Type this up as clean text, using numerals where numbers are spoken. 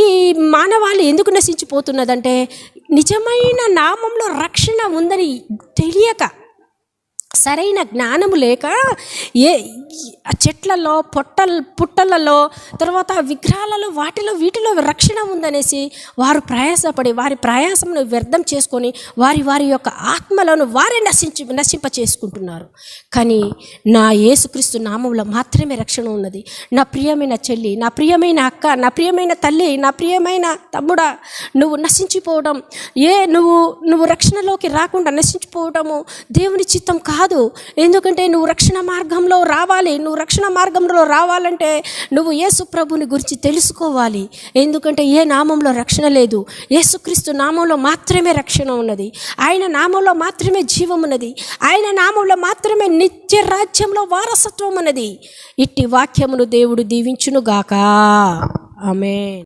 ఈ మానవాళి ఎందుకు నశించిపోతున్నదంటే నిజమైన నామంలో రక్షణ ఉందని తెలియక, సరైన జ్ఞానము లేక చెట్లలో పుట్టలలో తర్వాత విగ్రహాలలో వీటిలో రక్షణ ఉందనేసి వారు ప్రయాసపడి వారి ప్రయాసమును వ్యర్థం చేసుకొని వారి యొక్క ఆత్మలను వారే నశింప చేసుకుంటున్నారు. కానీ నా యేసుక్రీస్తు నామంలో మాత్రమే రక్షణ ఉన్నది. నా ప్రియమైన చెల్లి, నా ప్రియమైన అక్క, నా ప్రియమైన తల్లి, నా ప్రియమైన తమ్ముడా, నువ్వు నశించిపోవడం నువ్వు రక్షణలోకి రాకుండా నశించిపోవడము దేవుని చిత్తం కాదు. ఎందుకంటే నువ్వు రక్షణ మార్గంలో రావాలంటే నువ్వు యేసు ప్రభుని గురించి తెలుసుకోవాలి. ఎందుకంటే ఏ నామంలో రక్షణ లేదు, యేసుక్రీస్తు నామంలో మాత్రమే రక్షణ ఉన్నది. ఆయన నామంలో మాత్రమే జీవం ఉన్నది. ఆయన నామంలో మాత్రమే నిత్య రాజ్యంలో వారసత్వం ఉన్నది. ఇట్టి వాక్యమును దేవుడు దీవించునుగాక. ఆమేన్.